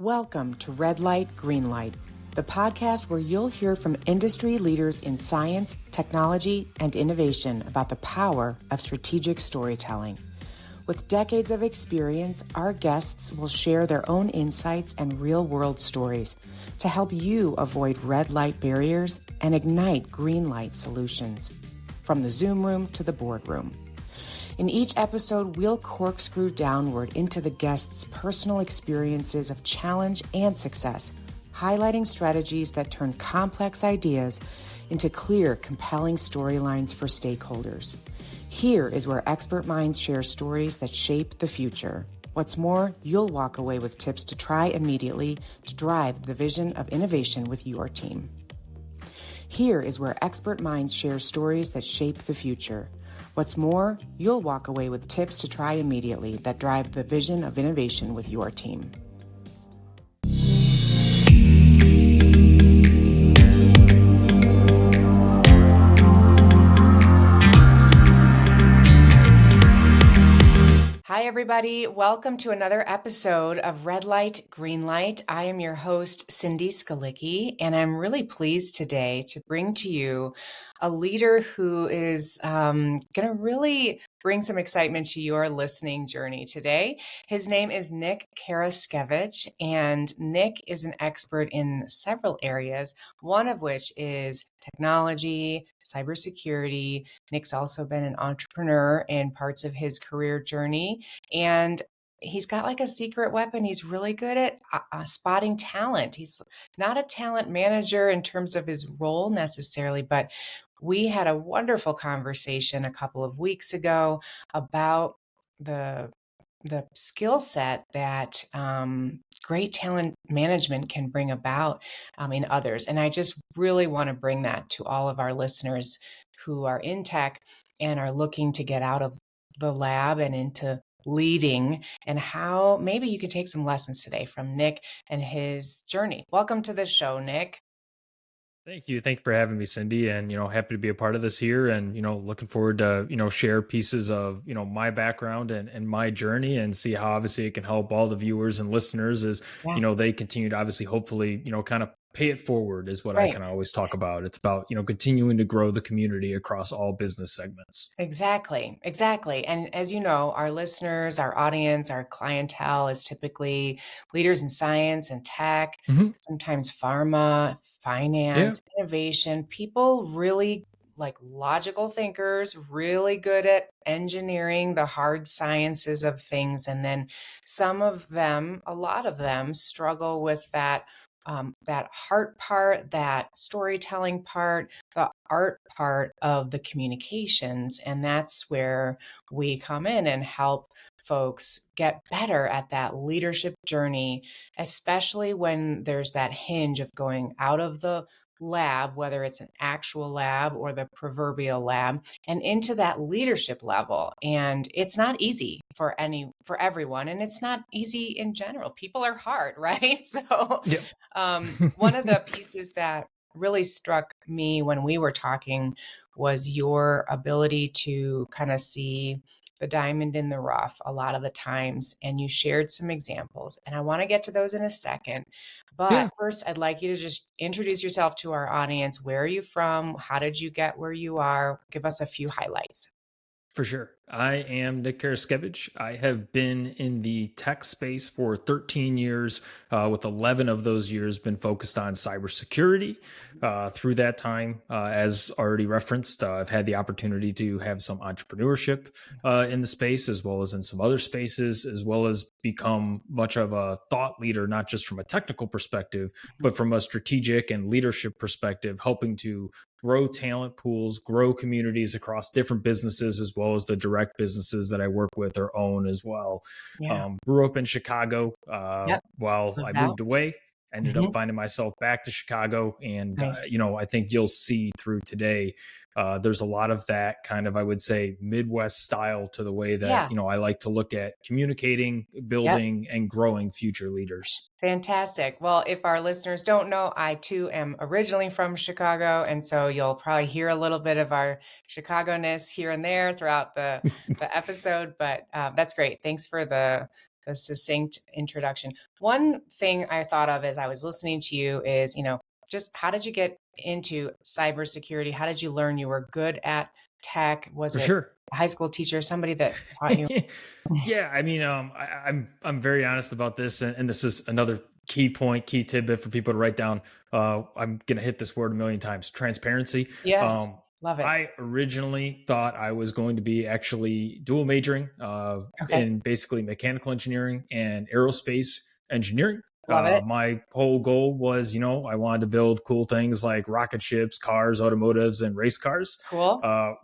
Welcome to Red Light, Green Light, the podcast where you'll hear from industry leaders in science, technology, and innovation about the power of strategic storytelling. With decades of experience, our guests will share their own insights and real-world stories to help you avoid red light barriers and ignite green light solutions, from the Zoom room to the boardroom. In each episode, we'll corkscrew downward into the guests' personal experiences of challenge and success, highlighting strategies that turn complex ideas into clear, compelling storylines for stakeholders. Here is where expert minds share stories that shape the future. What's more, you'll walk away with tips to try immediately to drive the vision of innovation with your team. Here is where expert minds share stories that shape the future. What's more, you'll walk away with tips to try immediately that drive the vision of innovation with your team. Hi, everybody. Welcome to another episode of Red Light, Green Light. I am your host, Cindy Skalicky, and I'm really pleased today to bring to you a leader who is going to really bring some excitement to your listening journey today. His name is Nick Karaskiewicz, and Nick is an expert in several areas, one of which is technology, cybersecurity. Nick's also been an entrepreneur in parts of his career journey, and he's got like a secret weapon. He's really good at spotting talent. He's not a talent manager in terms of his role necessarily, but we had a wonderful conversation a couple of weeks ago about the skill set that great talent management can bring about in others. And I just really want to bring that to all of our listeners who are in tech and are looking to get out of the lab and into leading, and how maybe you could take some lessons today from Nick and his journey. Welcome to the show, Nick. Thank you. Thank you for having me, Cindy. And, happy to be a part of this here and, looking forward to, share pieces of, my background and my journey and see how obviously it can help all the viewers and listeners as, Yeah. they continue to obviously, hopefully, kind of pay it forward is what I Right. can always talk about. It's about, continuing to grow the community across all business segments. Exactly. And as you know, our listeners, our audience, our clientele is typically leaders in science and tech, Hmm. sometimes pharma, Yeah. finance, innovation, people really like logical thinkers, really good at engineering, the hard sciences of things. And then some of them, a lot of them struggle with that heart part, that storytelling part, the art part of the communications. And that's where we come in and help folks get better at that leadership journey, especially when there's that hinge of going out of the lab, whether it's an actual lab or the proverbial lab, and into that leadership level. And it's not easy for everyone, and it's not easy in general. People are hard, right? So Yeah. one of the pieces that really struck me when we were talking was your ability to kind of see the diamond in the rough a lot of the times. And you shared some examples, and I want to get to those in a second. But Yeah. first, I'd like you to just introduce yourself to our audience. Where are you from? How did you get where you are? Give us a few highlights. For sure. I am Nick Karaskiewicz. I have been in the tech space for 13 years, with 11 of those years been focused on cybersecurity. Through that time, as already referenced, I've had the opportunity to have some entrepreneurship in the space, as well as in some other spaces, as well as become much of a thought leader, not just from a technical perspective, but from a strategic and leadership perspective, helping to grow talent pools, grow communities across different businesses, as well as the direct businesses that I work with or own as well. Yeah. Grew up in Chicago. Yep. While Love I that. moved away, ended up Mhm. finding myself back to Chicago. And, Nice. I think you'll see through today, there's a lot of that kind of, I would say, Midwest style to the way that, Yeah. I like to look at communicating, Yep. building, and growing future leaders. Fantastic. Well, if our listeners don't know, I too am originally from Chicago. And so you'll probably hear a little bit of our Chicago-ness here and there throughout the episode. But that's great. Thanks for the succinct introduction. One thing I thought of as I was listening to you is, just how did you get into cybersecurity? How did you learn you were good at tech? Was For it sure. a high school teacher, somebody that taught you? Yeah, I mean, I'm very honest about this, and this is another key point, key tidbit for people to write down. I'm gonna hit this word a million times: transparency. Yes, Um, love it. I originally thought I was going to be actually dual majoring Okay, in basically mechanical engineering and aerospace engineering. love it. My whole goal was, I wanted to build cool things like rocket ships, cars, automotives, and race cars. Cool.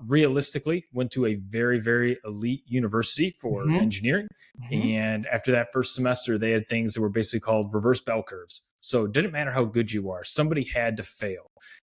Realistically, went to a very, very elite university for Hmm. engineering. Hmm. And after that first semester, they had things that were basically called reverse bell curves. So it didn't matter how good you are, somebody had to fail.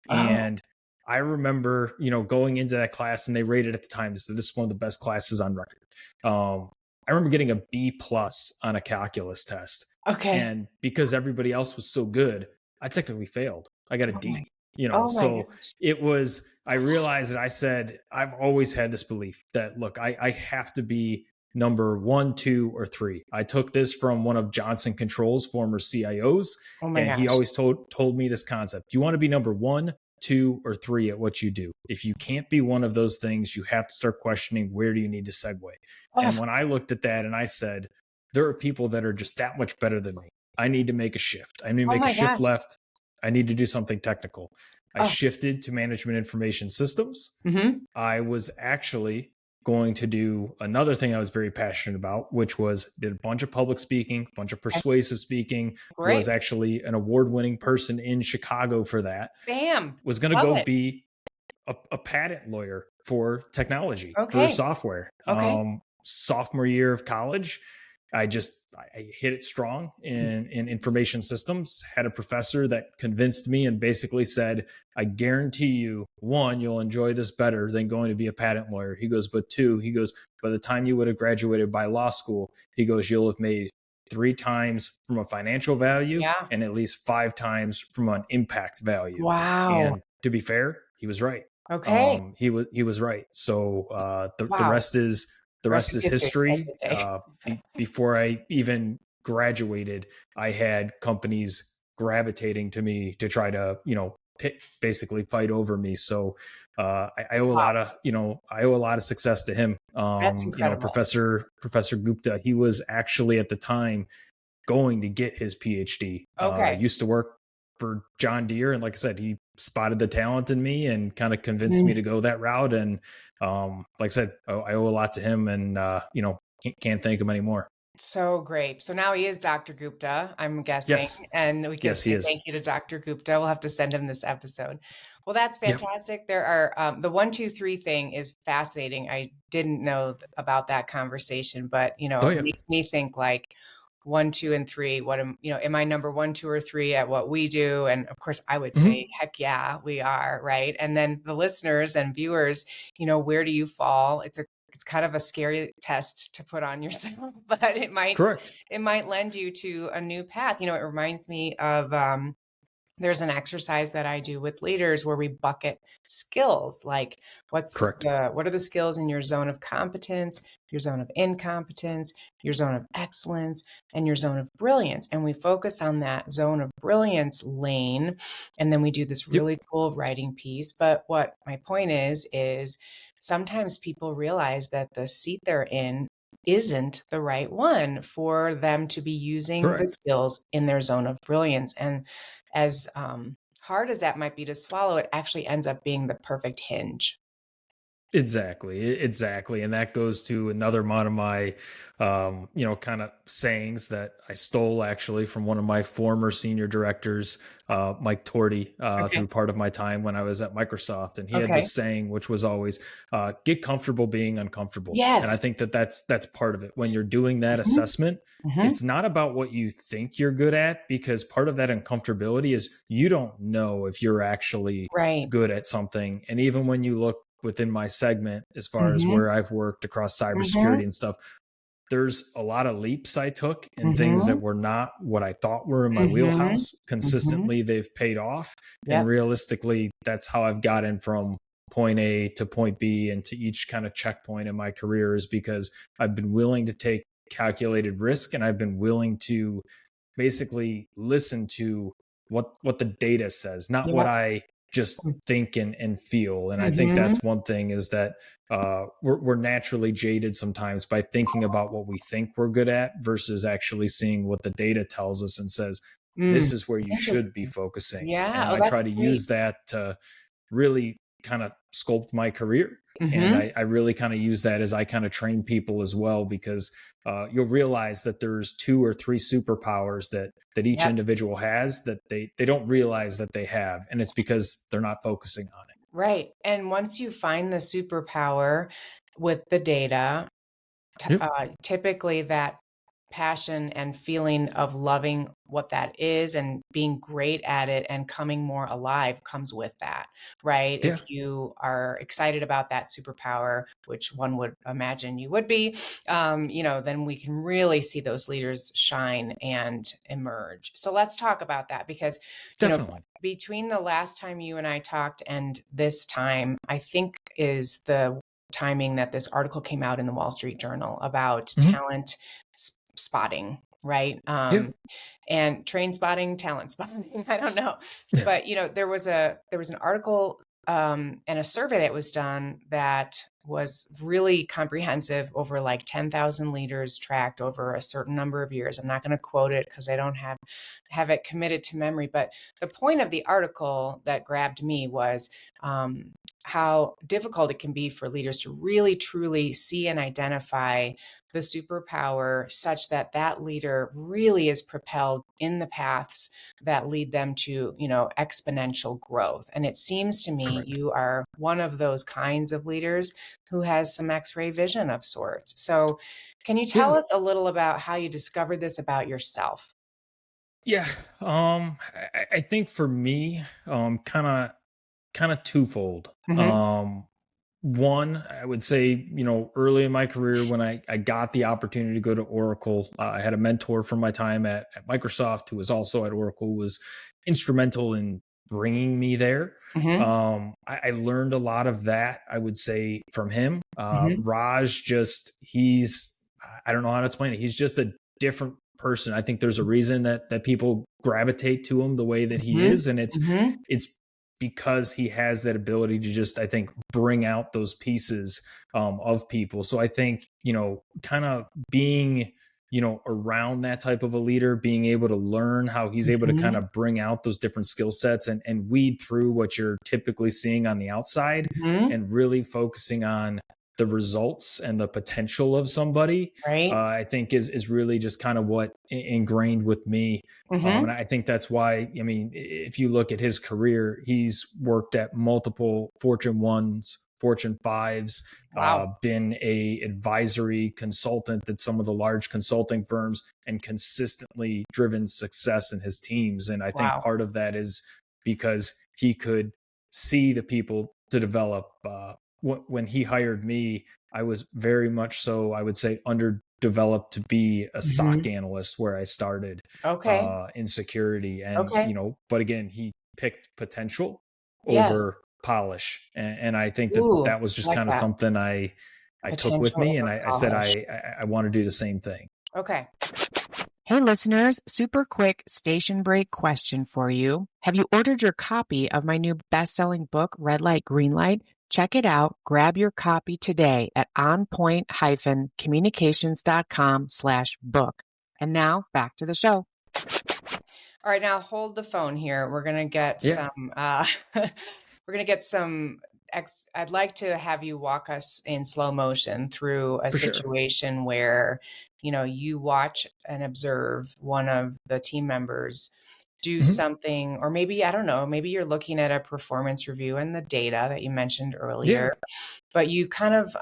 Oh, And I remember, going into that class, and they rated at the time, this is one of the best classes on record. I remember getting a B plus on a calculus test. okay. And because everybody else was so good, I technically failed. I got a Oh my, D, oh my so gosh. I realized that I said, I've always had this belief that, look, I have to be number 1, 2, or 3. I took this from one of Johnson Control's former CIOs, Oh my and he gosh. always told me this concept. You want to be number 1, 2, or 3 at what you do. If you can't be one of those things, you have to start questioning, where do you need to segue? And Oh, when I looked at that and I said, there are people that are just that much better than me. I need to make a shift. I need to oh make a my shift gosh. left. I need to do something technical. I Oh, shifted to management information systems. hmm. I was actually going to do another thing I was very passionate about, which was did a bunch of public speaking, a bunch of Okay, persuasive speaking, great. was actually an award-winning person in Chicago for that. Bam. Was going to Love go it. be a patent lawyer for technology, for Okay. software. Okay. Sophomore year of college, I hit it strong in information systems. Had a professor that convinced me and basically said, I guarantee you, 1, you'll enjoy this better than going to be a patent lawyer. He goes, but 2, he goes, by the time you would have graduated by law school, he goes, you'll have made 3 times from a financial value Yeah. and at least 5 times from an impact value. Wow. And to be fair, he was right. Okay. He was right. So the Wow. rest is The rest is history, as history. they say. Before I even graduated, I had companies gravitating to me to try to basically fight over me. So I owe a Wow. lot of I owe a lot of success to him. That's incredible. Professor Gupta, he was actually at the time going to get his PhD. Okay. Used to work for John Deere, and like I said, he spotted the talent in me and kind of convinced me Mm. to go that route. And like I said, I owe a lot to him, and can't thank him anymore. So great. So now he is Dr. Gupta, I'm guessing, Yes, and we can yes, he say is. thank you to Dr. Gupta. We'll have to send him this episode. Well, that's Yep. fantastic. There are the 1, 2, 3 thing is fascinating. I didn't know about that conversation, but Oh it yeah. makes me think like 1, 2, and 3. What am I number 1, 2, or 3 at what we do? And of course, I would Mhm. say, heck yeah, we are, right? And then the listeners and viewers, where do you fall? It's kind of a scary test to put on yourself, but Correct. it might lend you to a new path. It reminds me of there's an exercise that I do with leaders where we bucket skills, like Correct. what are the skills in your zone of competence, your zone of incompetence, your zone of excellence, and your zone of brilliance. And we focus on that zone of brilliance lane. And then we do this Yep. really cool writing piece. But what my point is sometimes people realize that the seat they're in isn't the right one for them to be using the Correct. skills in their zone of brilliance. And as hard as that might be to swallow, it actually ends up being the perfect hinge. Exactly. And that goes to another one of my, kind of sayings that I stole actually from one of my former senior directors, Mike Torty, Okay. through part of my time when I was at Microsoft. And he had Okay. this saying, which was always, get comfortable being uncomfortable. And I Yes. think that that's part of it. When you're doing that Mhm. assessment, Mhm. it's not about what you think you're good at, because part of that uncomfortability is you don't know if you're actually Right. good at something. And even when you look within my segment, as far as Mhm. where I've worked across cybersecurity Mhm. and stuff, there's a lot of leaps I took and things that Mhm. were not what I thought were in my Mhm. wheelhouse. Mhm. Consistently, they've paid off. And Yep. realistically, that's how I've gotten from point A to point B and to each kind of checkpoint in my career, is because I've been willing to take calculated risk, and I've been willing to basically listen to what the data says, not what Yep. I just think and feel. And I think Mm-hmm. that's one thing, is that we're naturally jaded sometimes by thinking about what we think we're good at versus actually seeing what the data tells us and says, Mm. this is where you should be Interesting. focusing. Yeah. And Oh, I that's try to great. use that to really kind of sculpt my career. And Mm-hmm. I really kind of use that as I kind of train people as well, because you'll realize that there's 2 or 3 superpowers that each Yep. individual has that they don't realize that they have, and it's because they're not focusing on it. Right. And once you find the superpower with the data, Yep. typically that passion and feeling of loving what that is and being great at it and coming more alive comes with that, right? If Yeah, you are excited about that superpower, which one would imagine you would be, then we can really see those leaders shine and emerge. So let's talk about that because, you know, definitely. between the last time you and I talked and this time, I think is the timing that this article came out in the Wall Street Journal about Hmm. talent spotting, right? Yeah. And train spotting, talent spotting. I don't know, Yeah. but there was an article and a survey that was done that was really comprehensive over like 10,000 leaders tracked over a certain number of years. I'm not going to quote it because I don't have it committed to memory, but the point of the article that grabbed me was how difficult it can be for leaders to really truly see and identify the superpower such that that leader really is propelled in the paths that lead them to, exponential growth. And it seems to me Correct. you are one of those kinds of leaders who has some x-ray vision of sorts. So can you tell Yeah. us a little about how you discovered this about yourself? Yeah. I think for me, kind of twofold. Mm-hmm. One, I would say, early in my career when I got the opportunity to go to Oracle, I had a mentor from my time at Microsoft who was also at Oracle, was instrumental in bringing me there. Mm-hmm. I learned a lot of that, I would say, from him. Mm-hmm. Raj, I don't know how to explain it. He's just a different person. I think there's a reason that people gravitate to him the way that he Mm-hmm. is. And Mm-hmm. it's because he has that ability to just, I think, bring out those pieces of people. So I think, kind of being, around that type of a leader, being able to learn how he's able to kind Mm-hmm. of bring out those different skill sets and weed through what you're typically seeing on the outside, Mm-hmm. and really focusing on the results and the potential of somebody, Right. I think is really just kind of what ingrained with me. Mm-hmm. And I think that's why, I mean, if you look at his career, he's worked at multiple Fortune 1s, Fortune 5s, Wow. been a advisory consultant at some of the large consulting firms, and consistently driven success in his teams. And I think Wow. part of that is because he could see the people to develop. When he hired me, I was very much so, I would say, underdeveloped to be a SOC Mm-hmm. analyst where I started Okay. in security. And, Okay. but again, he picked potential Yes. over polish. And I think that Ooh, that was I just like kind of that. something I took with Potential me. And over I said, polish. I want to do the same thing. Okay. Hey, listeners, super quick station break question for you. Have you ordered your copy of my new best-selling book, Red Light, Green Light? Check it out. Grab your copy today at onpoint-communications.com/book. And now back to the show. All right, now hold the phone here. We're going to get Yeah, some, we're going to get some, I'd like to have you walk us in slow motion through a for sure. situation where, you watch and observe one of the team members do Mhm. something, or maybe, I don't know, maybe you're looking at a performance review and the data that you mentioned Yeah. earlier, but you kind of,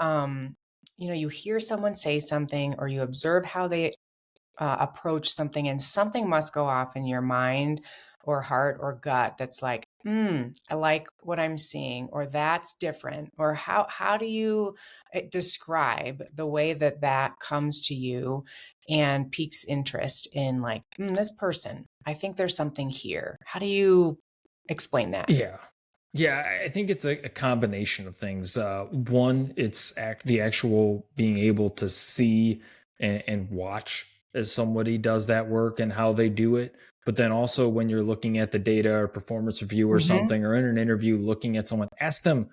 you hear someone say something or you observe how they approach something and something must go off in your mind or heart or gut that's like, I like what I'm seeing, or that's different, or how do you describe the way that that comes to you and piques interest in like, this person, I think there's something here. How do you explain that? Yeah. Yeah, I think it's a combination of things. One, it's the actual being able to see and watch as somebody does that work and how they do it. But then also when you're looking at the data or performance review or Mm-hmm. something, or in an interview, looking at someone, ask them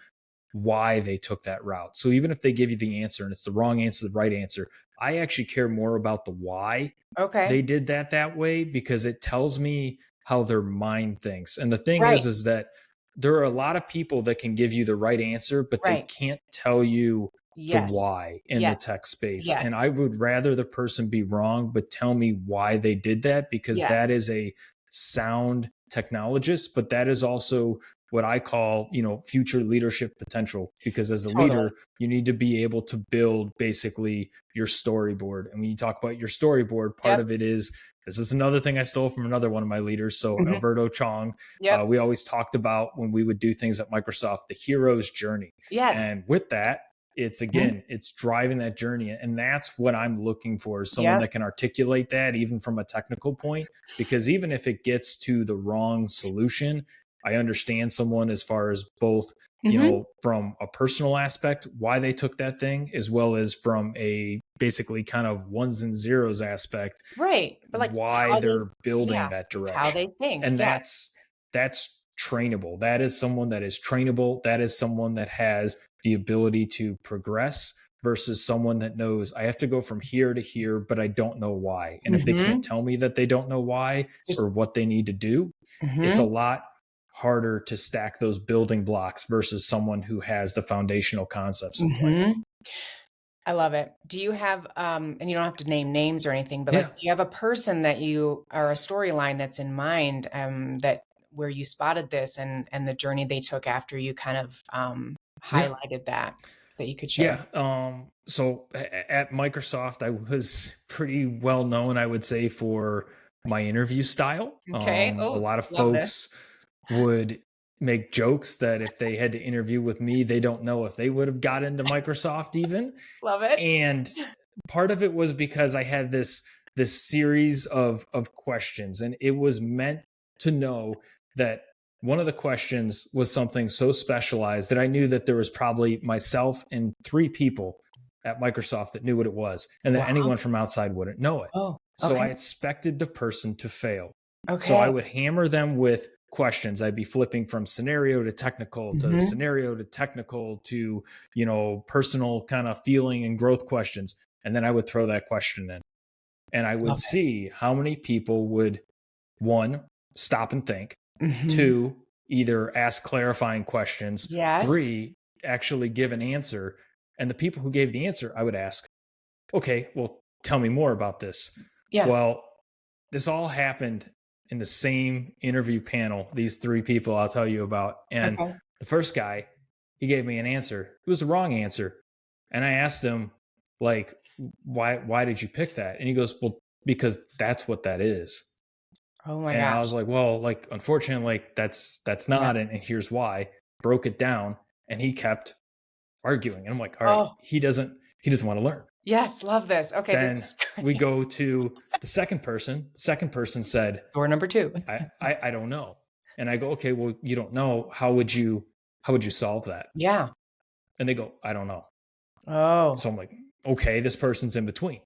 why they took that route. So even if they give you the answer and it's the wrong answer, the right answer, I actually care more about the why Okay. they did that way, because it tells me how their mind thinks. And the thing Right. is that there are a lot of people that can give you the right answer, but they Right. can't tell you the Yes. why in the Yes. tech space. Yes. And I would rather the person be wrong, but tell me why they did that, because that Yes. is a sound technologist, but that is also what I call, future leadership potential, because as a Totally. leader, you need to be able to build basically your storyboard. And when you talk about your storyboard, part Yep. of it is, this is another thing I stole from another one of my leaders. So Mm-hmm. Alberto Chong, Yep. we always talked about when we would do things at Microsoft, the hero's journey. Yes. And with that, it's Mm-hmm. again, it's driving that journey. And that's what I'm looking for, is someone Yep. that can articulate that even from a technical point, because even if it gets to the wrong solution, I understand someone as far as both, Mm-hmm. from a personal aspect, why they took that thing, as well as from a basically kind of ones and zeros aspect, Right. But like why how they, they're building yeah, that how direction. they think. And Yes. that's trainable. That is someone that is trainable. That is someone that has the ability to progress, versus someone that knows, I have to go from here to here, but I don't know why. And if they Mm-hmm. can't tell me that they don't know why Just. or what they need to do, it's a Mm-hmm. lot harder to stack those building blocks versus someone who has the foundational concepts in play. Mm-hmm. I love it. Do you have, and you don't have to name names or anything, but like, Yeah. do you have a person that you, or a storyline that's in mind, that where you spotted this and the journey they took after you kind of Yeah. highlighted that you could share? Yeah. So at Microsoft, I was pretty well known, I would say, for my interview style. Okay. A Oh, lot of love this. folks would make jokes that if they had to interview with me, they don't know if they would have got into Microsoft even. Love it. And part of it was because I had this series of questions, and it was meant to know that one of the questions was something so specialized that I knew that there was probably myself and three people at Microsoft that knew what it was, and that Wow. anyone from outside wouldn't know it. Oh, So okay. I expected the person to fail. So I Okay. would hammer them with questions. I'd be flipping from scenario to technical to Mm-hmm. scenario to technical to, personal kind of feeling and growth questions. And then I would throw that question in, and I would Love see how many people would, one, stop and think, it. Mm-hmm. two, either ask clarifying questions, Yes. three, actually give an answer. And the people who gave the answer, I would ask, okay, well, tell me more about this. Yeah. Well, this all happened in the same interview panel, these three people I'll tell you about. And Okay. the first guy, he gave me an answer. It was the wrong answer. And I asked him, like, why did you pick that? And he goes, well, because that's what that is. Oh my And I gosh. was like, well, like, unfortunately, like that's Yeah. not, and here's why. Broke it down, and he kept arguing. And I'm like, all right, Oh, he doesn't want to learn. yes. Love this. Okay. This Then is we great. go to the second person. The second person said, Door number two. I don't know. And I go, okay, well, you don't know. How would you solve that? Yeah. And they go, I don't know. Oh. So I'm like, okay, this person's in between.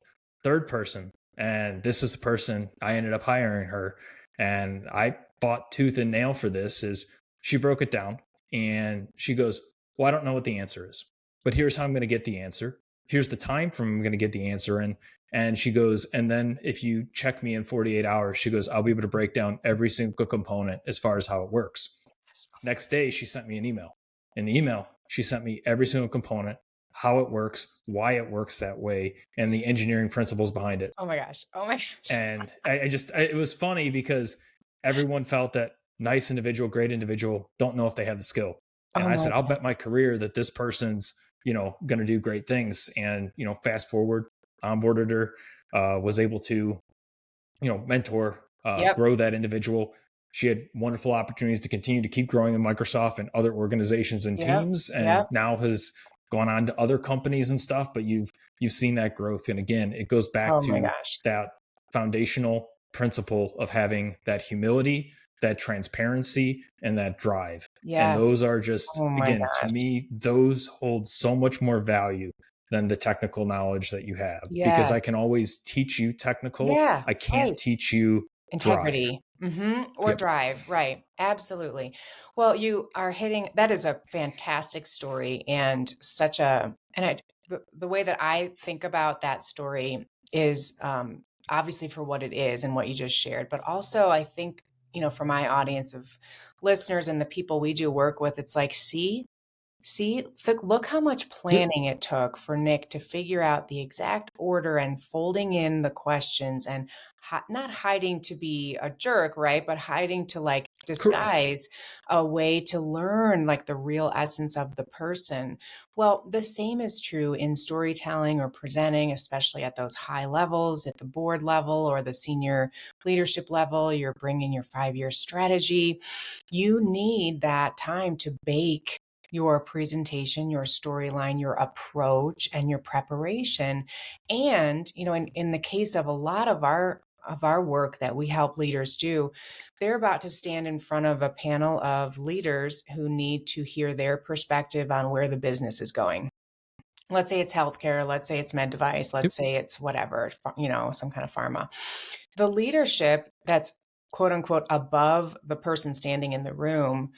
Third person, and this is the person I ended up hiring her, and I fought tooth and nail for this. Is she broke it down, and she goes, well, I don't know what the answer is, but here's how I'm going to get the answer. Here's the time frame I'm going to get the answer in. And she goes, and then if you check me in 48 hours, she goes, I'll be able to break down every single component as far as how it works. Next day, she sent me an email. In the email, she sent me every single component, how it works, why it works that way, and the engineering principles behind it. Oh my gosh. Oh my gosh. And it was funny because everyone felt that nice individual, great individual, don't know if they have the skill. And Oh I my said, I'll God. bet my career that this person's, going to do great things. And, fast forward, onboarded her, was able to, mentor, Yep. grow that individual. She had wonderful opportunities to continue to keep growing in Microsoft and other organizations and Yep. teams, and Yep. now has gone on to other companies and stuff. But you've seen that growth, and again, it goes back Oh my to gosh. that foundational principle of having that humility, that transparency, and that drive. And Yes. those are just, Oh my again, to gosh. me, those hold so much more value than the technical knowledge that you have, because I Yes. can always teach you technical. Yeah, I can't right. teach you drive. Integrity. Or Yep. drive. Right. Absolutely. Well, you are hitting that is a fantastic story and such a and the way that I think about that story is obviously for what it is and what you just shared, but also I think, for my audience of listeners and the people we do work with, it's like, look how much Yep. planning it took for Nick to figure out the exact order and folding in the questions and not hiding to be a jerk, right? But hiding to like Correct. disguise a way to learn like the real essence of the person. Well, the same is true in storytelling or presenting, especially at those high levels, at the board level or the senior leadership level. You're bringing your 5-year strategy. You need that time to bake your presentation, your storyline, your approach, and your preparation. And, in the case of a lot of our work that we help leaders do, they're about to stand in front of a panel of leaders who need to hear their perspective on where the business is going. Let's say it's healthcare, let's say it's med device, Yep. let's say it's whatever, some kind of pharma. The leadership that's quote unquote above the person standing in the room,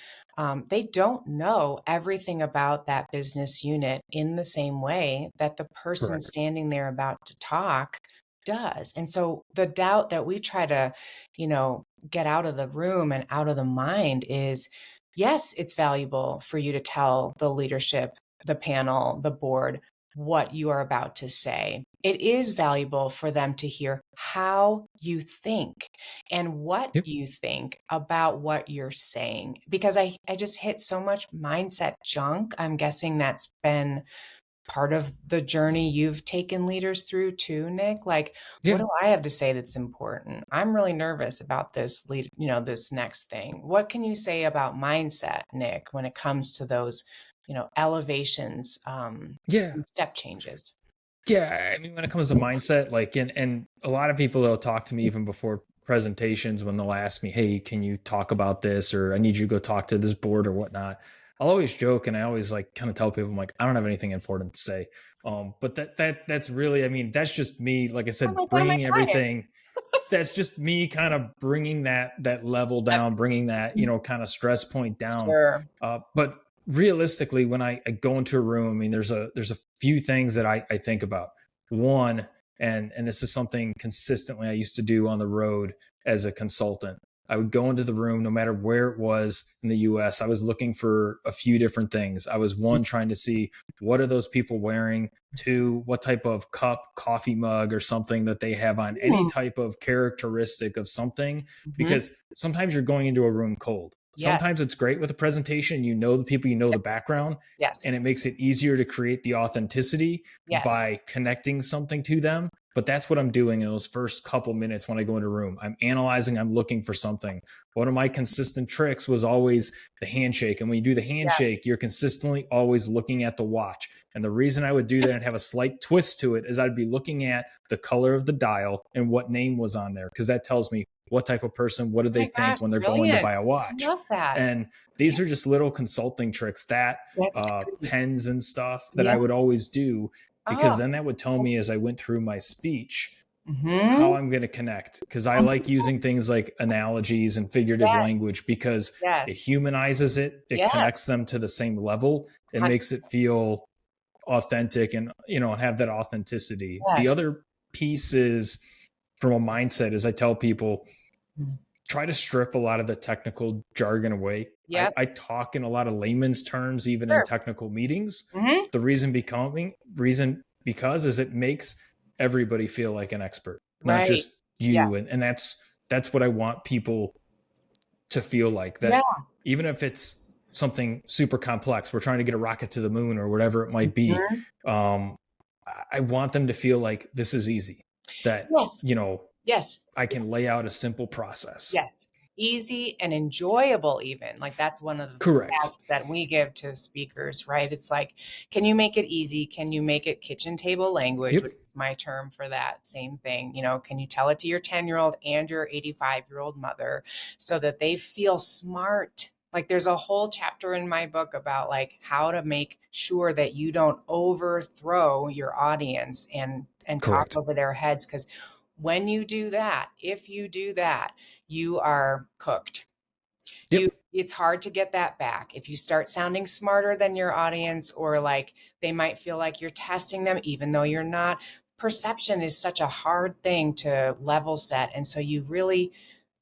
they don't know everything about that business unit in the same way that the person Correct. standing there about to talk does. And so the doubt that we try to, get out of the room and out of the mind is, yes, it's valuable for you to tell the leadership, the panel, the board, what you are about to say. It is valuable for them to hear how you think and what Yep. you think about what you're saying. Because I just hit so much mindset junk. I'm guessing that's been part of the journey you've taken leaders through too, Nick. Like, what Yeah. do I have to say that's important? I'm really nervous about this this next thing. What can you say about mindset, Nick, when it comes to those, elevations, Yeah. and step changes? Yeah, I mean, when it comes to mindset, like, and a lot of people will talk to me even before presentations when they'll ask me, "Hey, can you talk about this?" or "I need you to go talk to this board or whatnot." I'll always joke, and I always like kind of tell people, I'm like, I don't have anything important to say. But that's really, I mean, that's just me. Like I I'm said, like one of my bringing clients. everything. That's just me kind of bringing that level down, bringing that kind of stress point down. Sure. But realistically, when I go into a room, I mean, there's a few things that I think about. One, and this is something consistently I used to do on the road as a consultant. I would go into the room, no matter where it was in the US. I was looking for a few different things. I was one, trying to see what are those people wearing. Two, what type of cup, coffee mug, or something that they have on, any Mm. type of characteristic of something, Mhm. because sometimes you're going into a room cold. Yes. Sometimes it's great with a presentation, the people, the Yes. background, Yes. and it makes it easier to create the authenticity Yes. by connecting something to them. But that's what I'm doing in those first couple minutes when I go into a room. I'm analyzing, I'm looking for something. One of my consistent tricks was always the handshake. And when you do the Yes. handshake, you're consistently always looking at the watch. And the reason I would do that and have a slight twist to it is I'd be looking at the color of the dial and what name was on there, because that tells me what type of person, what do Oh they my think gosh, when they're going to brilliant. buy a I watch. love that. And these are just little consulting tricks that That's great. pens and stuff that Yeah. I would always do, because Oh, then that would tell so me as I went through my speech how mhm. I'm going to connect. Because I like using things like analogies and figurative Yes. language, because it Yes. humanizes it, it connects Yes. them to the same level, it Hun makes it feel authentic, and have that authenticity. The Yes. other piece is, from a mindset, is I tell people, Mm. try to strip a lot of the technical jargon away. I, Yep. I talk in a lot of layman's terms, even in Sure. technical meetings. Mhm. The reason because is it makes everybody feel like an expert, not Right. just you. Yes. And that's what I want people to feel like, Yeah. that even if it's something super complex, we're trying to get a rocket to the moon or whatever it might be. Mhm. Um, I want them to feel like this is easy, that, Yes. Yes. I can lay out a simple process. Yes. Easy and enjoyable even. Like, that's one of the Correct. tasks that we give to speakers, right? It's like, can you make it easy? Can you make it kitchen table language, Yep. which is my term for that same thing? Can you tell it to your 10-year-old and your 85-year-old mother so that they feel smart? Like there's a whole chapter in my book about like how to make sure that you don't overthrow your audience and talk Correct. over their heads, because when you do that, if you do that, you are cooked. Yep. It's hard to get that back. If you start sounding smarter than your audience, or like they might feel like you're testing them even though you're not. Perception is such a hard thing to level set. And so you really,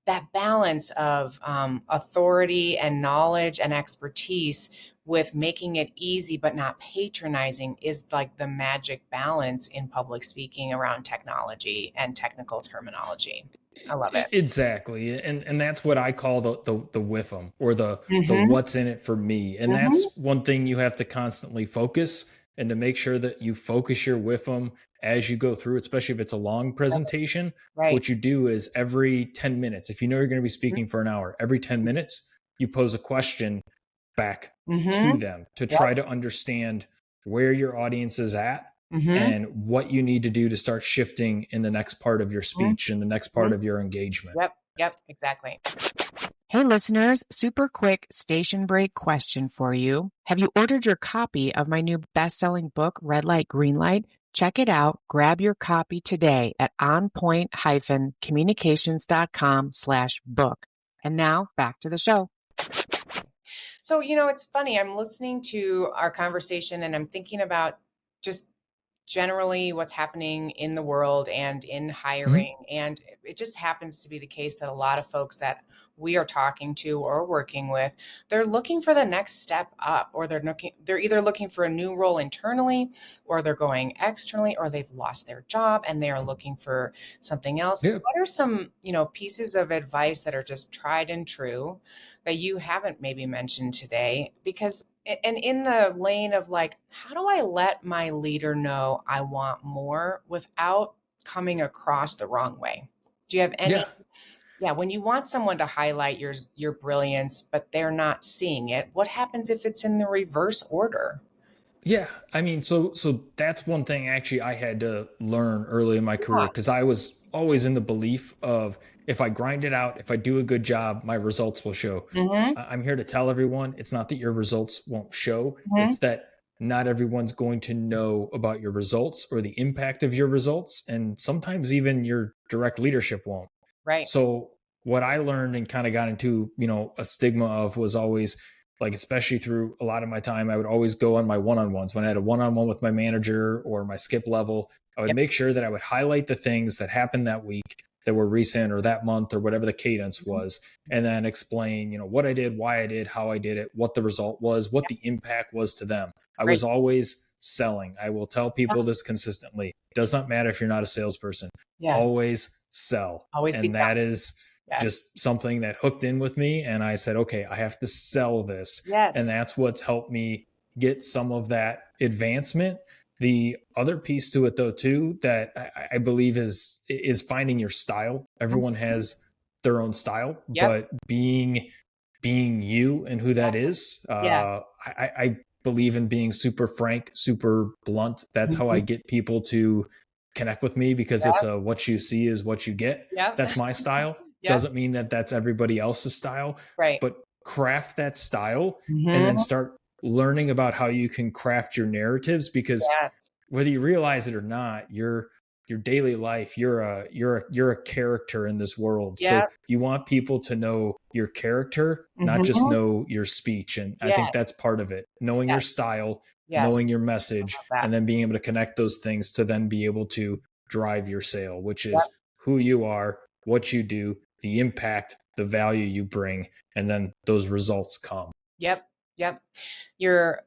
that balance of authority and knowledge and expertise with making it easy but not patronizing is like the magic balance in public speaking around technology and technical terminology. I love it. Exactly. And that's what I call the whiff 'em, or the Mm-hmm. what's in it for me. And Mm-hmm. that's one thing you have to constantly focus, and to make sure that you focus your whiff 'em as you go through, especially if it's a long presentation. Right. What you do is every 10 minutes, if you know you're going to be speaking for an hour, every 10 minutes, you pose a question back to Mm-hmm. them to Yep. try to understand where your audience is at Mm-hmm. and what you need to do to start shifting in the next part of your speech and the next part Mm-hmm. of your engagement. Yep. Yep. Exactly. Hey, listeners, super quick station break question for you. Have you ordered your copy of my new best-selling book, Red Light, Green Light? Check it out. Grab your copy today at onpoint-communications.com/book. And now back to the show. So, it's funny. I'm listening to our conversation and I'm thinking about just generally what's happening in the world and in Mhm. hiring. And it just happens to be the case that a lot of folks that we are talking to or working with, they're looking for the next step up, or they're either looking for a new role internally, or they're going externally, or they've lost their job and they are looking for something else. Yeah. What are some, pieces of advice that are just tried and true that you haven't maybe mentioned today? Because and in the lane of like, how do I let my leader know I want more without coming across the wrong way? Do you have any? Yeah. Yeah, when you want someone to highlight your brilliance, but they're not seeing it, what happens if it's in the reverse order? Yeah. I mean, so that's one thing actually I had to learn early in my Yeah. career, because I was always in the belief of, if I grind it out, if I do a good job, my results will show. Mm-hmm. I'm here to tell everyone, it's not that your results won't show, Mm-hmm. it's that not everyone's going to know about your results or the impact of your results. And sometimes even your direct leadership won't. Right. So what I learned and kind of got into, a stigma of, was always like, especially through a lot of my time, I would always go on my one-on-ones. When I had a one-on-one with my manager or my skip level, I would Yep. make sure that I would highlight the things that happened that week, that were recent, or that month, or whatever the cadence was, and then explain, what I did, why I did, how I did it, what the result was, what the impact was to them. I Right. was always selling. I will tell Yeah. people this consistently. It does not matter if you're not a salesperson. Yes. Always sell. Always be And that selling. is Yes. just something that hooked in with me. And I said, okay, I have to sell this. And Yes. that's what's helped me get some of that advancement. The other piece to it, though, too, that I believe is finding your style. Everyone Mhm. has their own style, Yep. but being you and who that is, Yeah. I believe in being super frank, super blunt. That's how I Mhm. get people to connect with me, because it's Yep. a, what you see is what you get. Yep. That's my style. Yep. Doesn't mean that that's everybody else's style, Right. but craft that style, and then Hmm. start learning about how you can craft your narratives. Because Yes. whether you realize it or not, your daily life, you're a character in this world. So Yep. you want people to know your character, not just Hmm. know your speech. And I think that's Yes. part of it, knowing your Yes. style, knowing Yes. your I message, love that. and then being able to connect those things to then be able to drive your sale, which Yep. is who you are, what you do, the impact, the value you bring, and then those results come. Yep. Yep. You're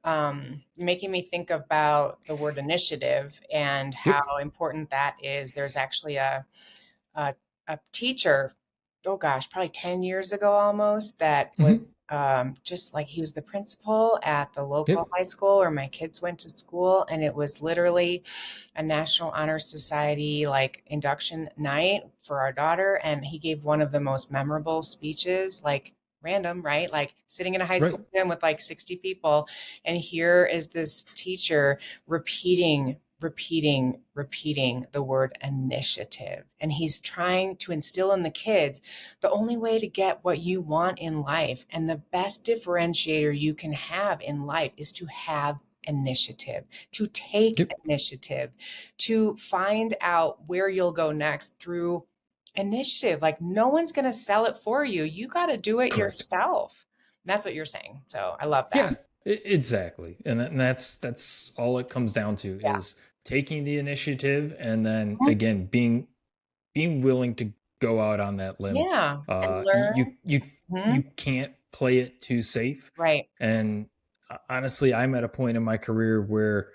making me think about the word initiative and how Yep. important that is. There's actually a, a teacher, oh gosh, probably 10 years ago almost, that Mm-hmm. was just like, he was the principal at the local Yep. high school where my kids went to school. And it was literally a National Honor Society like induction night for our daughter. And he gave one of the most memorable speeches, like random, right? Like sitting in a high Right. school gym with like 60 people. And here is this teacher repeating repeating the word initiative. And he's trying to instill in the kids the only way to get what you want in life and the best differentiator you can have in life is to have initiative, to take Yep. initiative, to find out where you'll go next through initiative. Like no one's going to sell it for you. You got to do it Correct. yourself. And that's what you're saying. So I love that. Yeah, exactly. And that's all it comes down to Yeah. is taking the initiative and then Mhm. again being willing to go out on that limb. Yeah. And You learn. you Mhm. can't play it too safe. Right. And honestly, I'm at a point in my career where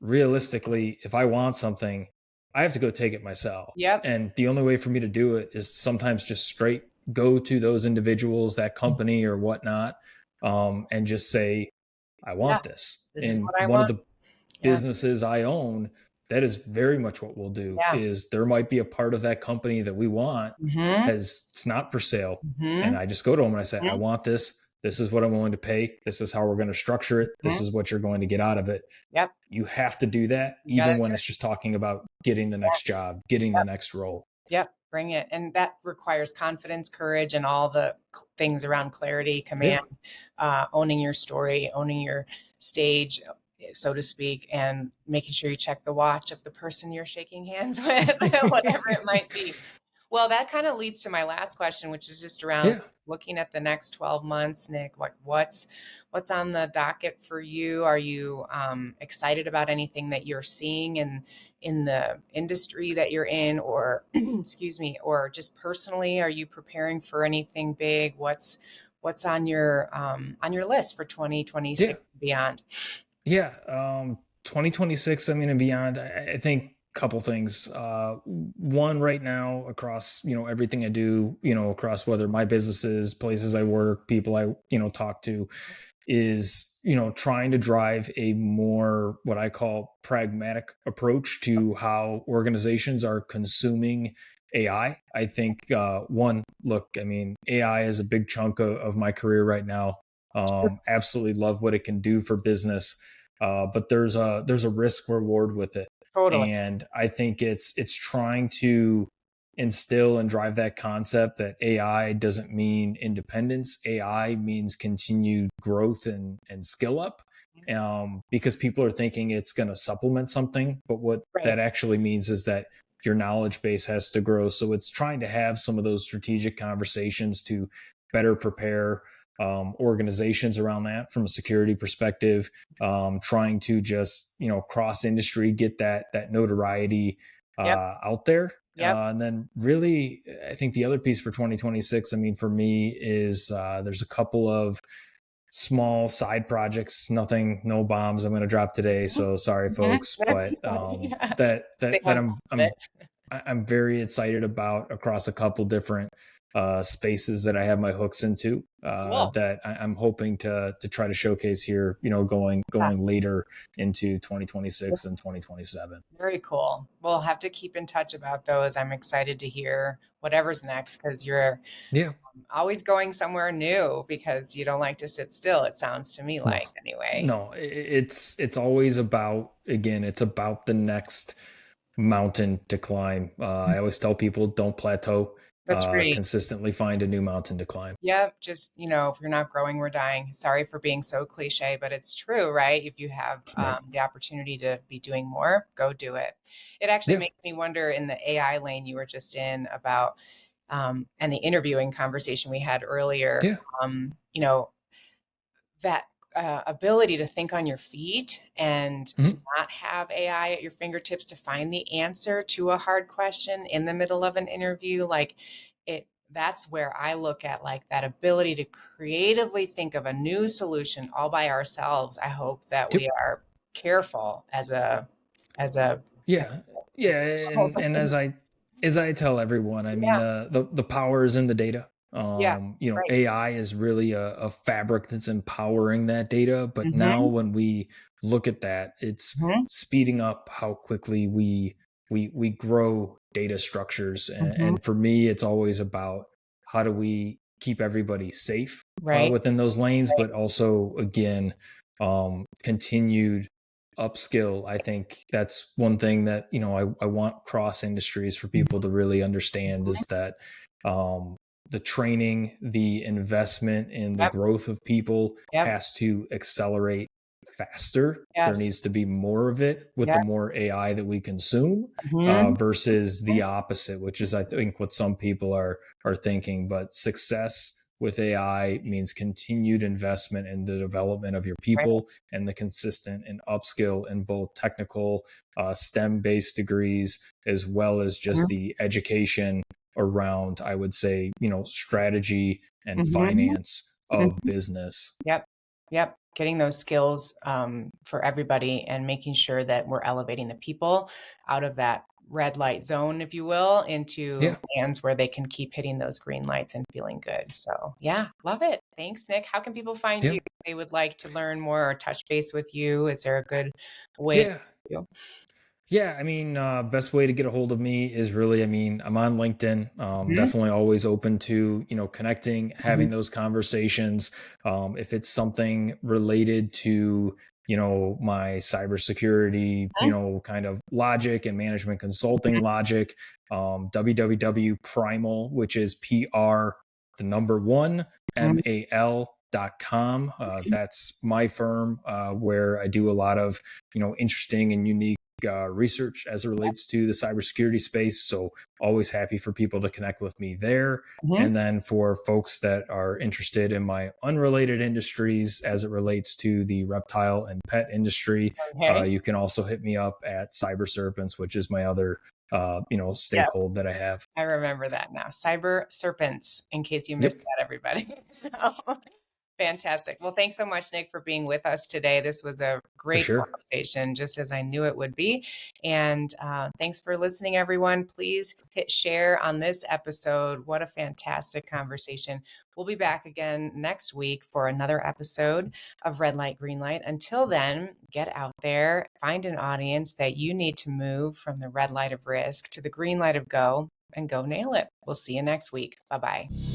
realistically, if I want something, I have to go take it myself. Yep. And the only way for me to do it is sometimes just straight go to those individuals, that company or whatnot, and just say, I Yeah. want this. This is And what I one of want. the Yeah. businesses I own, that is very much what we'll do Yeah. is there might be a part of that company that we want Mhm. has it's not for sale. And Mhm. I just go to them and I say, I Mhm. want this. This is what I'm willing to pay. This is how we're going to structure it. This Mhm. is what you're going to get out of it. Yep. You have to do that, You gotta even when do it's just talking about getting the it. next job, getting the Yep. next role. Yep. Bring it. And that requires confidence, courage, and all the things around clarity, Yeah. command, owning your story, owning your stage, so to speak, and making sure you check the watch of the person you're shaking hands with, whatever it might be. Well, that kind of leads to my last question, which is just around Yeah. looking at the next 12 months, Nick. Like what's on the docket for you? Are you excited about anything that you're seeing in the industry that you're in, or excuse me, or just personally, are you preparing for anything big? What's on your list for Yeah. 2026 and beyond? Yeah. 2026, I mean, and beyond, I think a couple things. One right now across, everything I do, across whether my businesses, places I work, people I, talk to, is trying to drive a more what I call pragmatic approach to how organizations are consuming AI. I think one look, I mean, AI is a big chunk of my career right now. Absolutely love what it can do for business, but there's a risk reward with it, Totally. and I think it's trying to instill and drive that concept that AI doesn't mean independence. AI means continued growth and skill up. Because people are thinking it's going to supplement something, but what Right. that actually means is that your knowledge base has to grow. So it's trying to have some of those strategic conversations to better prepare organizations around that from a security perspective, trying to just cross industry get that notoriety Yep. out there. Yep. And then really, I think the other piece for 2026, I mean, for me is there's a couple of small side projects, nothing, no bombs I'm going to drop today. So sorry, Mhm. folks, That's but yeah. that, Stay that, that on top I'm, of it. I'm, I'm very excited about across a couple different spaces that I have my hooks into Cool. that I'm hoping to try to showcase here, going Yeah. later into 2026 and 2027. Very cool. We'll have to keep in touch about those. I'm excited to hear whatever's next because you're Yeah. always going somewhere new because you don't like to sit still, it sounds to me No, like, anyway. no, it's always about, again, it's about the next mountain to climb. I always tell people don't plateau, That's great. consistently find a new mountain to climb. Yep. Just, if you're not growing, we're dying. Sorry for being so cliche, but it's true, right? If you have Right. the opportunity to be doing more, go do it. It actually Yeah. makes me wonder in the AI lane you were just in about, and the interviewing conversation we had earlier, Yeah. um, you know, that ability to think on your feet and to Mhm. not have AI at your fingertips to find the answer to a hard question in the middle of an interview, like that's where I look at like that ability to creatively think of a new solution all by ourselves. I hope that Yep. we are careful as a Yeah. Yeah. And as I tell everyone, I mean, yeah, the power is in the data. yeah, right. AI is really a fabric that's empowering that data. But now Mm-hmm, when we look at that, it's mm-hmm, speeding up how quickly we grow data structures. mm-hmm, And for me, it's always about how do we keep everybody safe right, within those lanes, right. but also again, continued upskill. I think that's one thing that, I want cross industries for people to really understand is that the training, the investment in the Yep. growth of people Yep. has to accelerate faster. There Yes. needs to be more of it with the Yep. more AI that we consume, Mhm. versus the opposite, which is, I think, what some people are thinking. But success with AI means continued investment in the development of your Right. people and the consistent and upskill in both technical, STEM based degrees, as well as just Mhm. the education around, I would say, strategy and Mhm. finance of Mhm. business. Yep. Yep. Getting those skills for everybody and making sure that we're elevating the people out of that red light zone, if you will, into Yeah. hands where they can keep hitting those green lights and feeling good. So, yeah, love it. Thanks, Nick. How can people find you Yeah. if they would like to learn more or touch base with you? Is there a good way to Yeah. do? Yeah, I mean, best way to get a hold of me is really, I mean, I'm on LinkedIn. Mhm. Definitely always open to, connecting, Mhm. having those conversations. If it's something related to, my cybersecurity, kind of logic and management consulting logic, www.primal, which is PR, the number one, Mhm. MAL.com. That's my firm, where I do a lot of, interesting and unique research as it relates to the cybersecurity space. So always happy for people to connect with me there. Mhm. And then for folks that are interested in my unrelated industries as it relates to the reptile and pet industry, Okay. you can also hit me up at Cyber Serpents, which is my other, Yes. stakehold that I have. I remember that now. Cyber serpents, in case you missed Yep, that, everybody. So fantastic. Well, thanks so much, Nick, for being with us today. This was a for great sure. conversation, just as I knew it would be. And thanks for listening, everyone. Please hit share on this episode. What a fantastic conversation. We'll be back again next week for another episode of Red Light, Green Light. Until then, get out there, find an audience that you need to move from the red light of risk to the green light of go and go nail it. We'll see you next week. Bye bye.